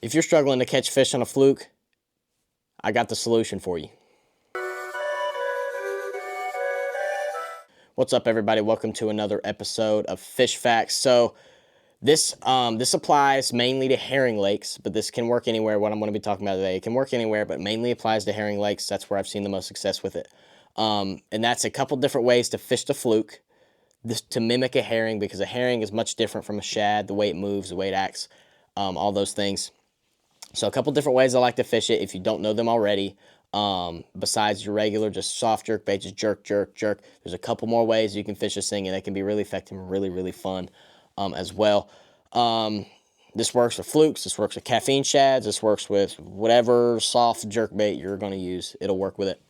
If you're struggling to catch fish on a fluke, I got the solution for you. What's up, everybody? Welcome to another episode of Fish Facts. So this applies mainly to herring lakes, but this can work anywhere. What I'm going to be talking about today, it can work anywhere, but mainly applies to herring lakes. That's where I've seen the most success with it. And that's a couple different ways to fish the fluke, to mimic a herring, because a herring is much different from a shad, the way it moves, the way it acts, all those things. So a couple different ways I like to fish it if you don't know them already. Besides your regular just soft jerk bait, just jerk, jerk, jerk. There's a couple more ways you can fish this thing, and they can be really effective and really, really fun as well. This works with flukes. This works with caffeine shads. This works with whatever soft jerk bait you're going to use. It'll work with it.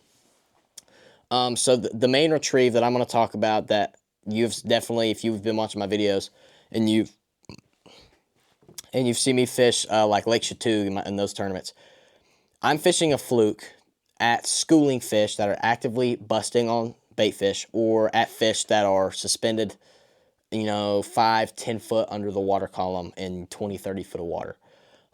So the main retrieve that I'm going to talk about, that you've definitely, if you've been watching my videos and you've seen me fish like Lake Chatug in those tournaments, I'm fishing a fluke at schooling fish that are actively busting on bait fish, or at fish that are suspended, 5-10 foot under the water column in 20-30 foot of water.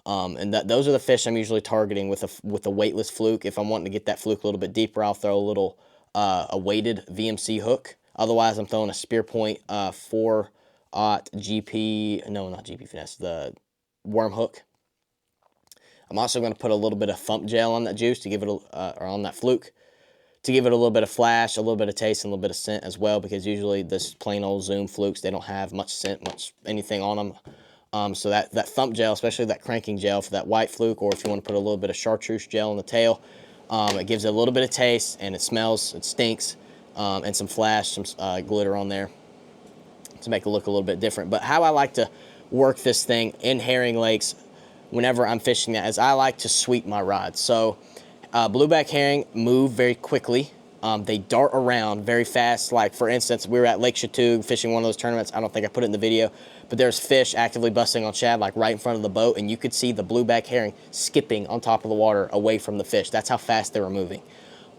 And those are the fish I'm usually targeting with a weightless fluke. If I'm wanting to get that fluke a little bit deeper, I'll throw a weighted VMC hook. Otherwise, I'm throwing a spear point 4-aught GP, no, not GP finesse, the worm hook. I'm also going to put a little bit of thump gel on that juice to give it or on that fluke, to give it a little bit of flash, a little bit of taste, and a little bit of scent as well, because usually this plain old Zoom flukes, they don't have much scent, much anything on them. So that thump gel, especially that cranking gel for that white fluke, or if you want to put a little bit of chartreuse gel on the tail, it gives it a little bit of taste, and it smells, it stinks, and some flash, some glitter on there to make it look a little bit different. But how I like to work this thing in herring lakes whenever I'm fishing that is I like to sweep my rod. So blueback herring move very quickly. They dart around very fast. Like, for instance, we were at Lake Chatug fishing one of those tournaments. I don't think I put it in the video, but there's fish actively busting on shad, like right in front of the boat, and you could see the blueback herring skipping on top of the water away from the fish. That's how fast they were moving.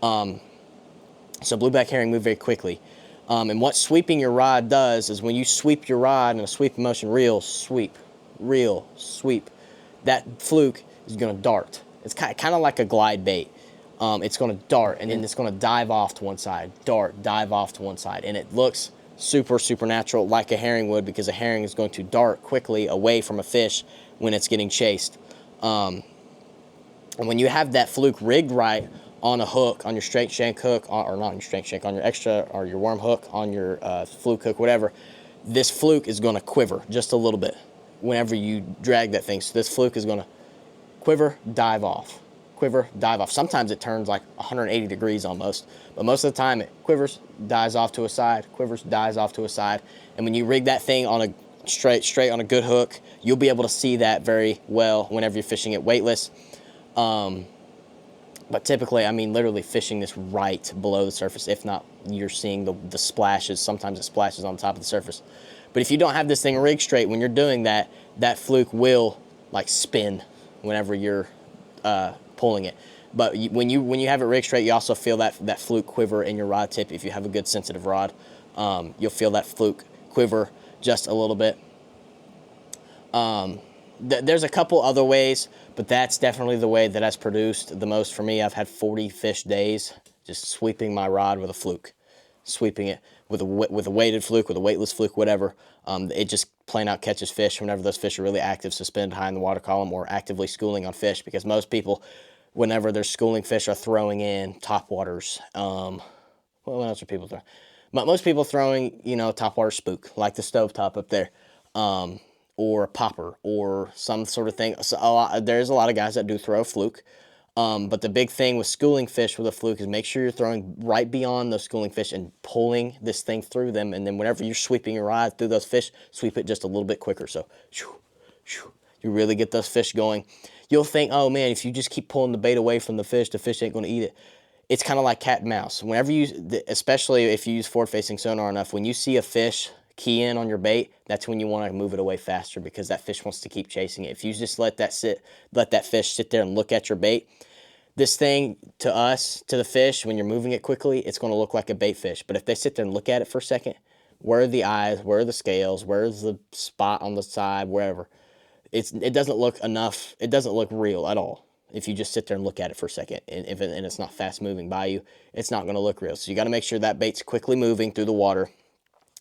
So blueback herring move very quickly. And what sweeping your rod does is, when you sweep your rod in a sweep motion, reel, sweep, that fluke is going to dart. It's kind of like a glide bait. It's going to dart, and then it's going to dive off to one side, dart, dive off to one side, and it looks super natural, like a herring would, because a herring is going to dart quickly away from a fish when it's getting chased. And when you have that fluke rigged right on a hook, on your straight shank hook, or not on your straight shank, on your extra or your worm hook, on your fluke hook, whatever, this fluke is going to quiver just a little bit whenever you drag that thing. So this fluke is going to quiver, dive off, quiver, dive off. Sometimes it turns like 180 degrees almost, but most of the time it quivers, dives off to a side, quivers, dives off to a side. And when you rig that thing on a straight on a good hook, you'll be able to see that very well whenever you're fishing it weightless. But typically, I mean, literally fishing this right below the surface. If not, you're seeing the splashes. Sometimes it splashes on top of the surface. But if you don't have this thing rigged straight, when you're doing that, that fluke will like spin whenever you're pulling it. But when you have it rigged straight, you also feel that fluke quiver in your rod tip. If you have a good sensitive rod, you'll feel that fluke quiver just a little bit. There's a couple other ways, but that's definitely the way that has produced the most for me. I've had 40 fish days just sweeping my rod with a fluke, sweeping it with a weighted fluke, with a weightless fluke, whatever. It just plain out catches fish whenever those fish are really active, suspended high in the water column, or actively schooling on fish, because most people, whenever they're schooling fish, are throwing in topwaters. What else are people throwing? But most people throwing, topwater spook, like the stovetop up there. Or a popper, or some sort of thing. So there's a lot of guys that do throw a fluke. But the big thing with schooling fish with a fluke is make sure you're throwing right beyond those schooling fish and pulling this thing through them. And then whenever you're sweeping your rod through those fish, sweep it just a little bit quicker. So you really get those fish going. You'll think, oh man, if you just keep pulling the bait away from the fish ain't going to eat it. It's kind of like cat and mouse. Whenever especially if you use forward-facing sonar enough, when you see a fish key in on your bait, that's when you want to move it away faster, because that fish wants to keep chasing it. If you just let that fish sit there and look at your bait, this thing, to the fish, when you're moving it quickly, it's going to look like a bait fish. But if they sit there and look at it for a second, where are the eyes, where are the scales, where's the spot on the side, wherever, it doesn't look enough. It doesn't look real at all. If you just sit there and look at it for a second, and it's not fast moving by you, it's not going to look real. So you got to make sure that bait's quickly moving through the water,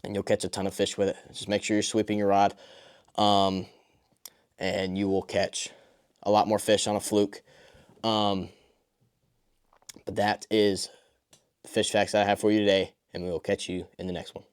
and you'll catch a ton of fish with it. Just make sure you're sweeping your rod, and you will catch a lot more fish on a fluke. But that is the fish facts I have for you today, and we will catch you in the next one.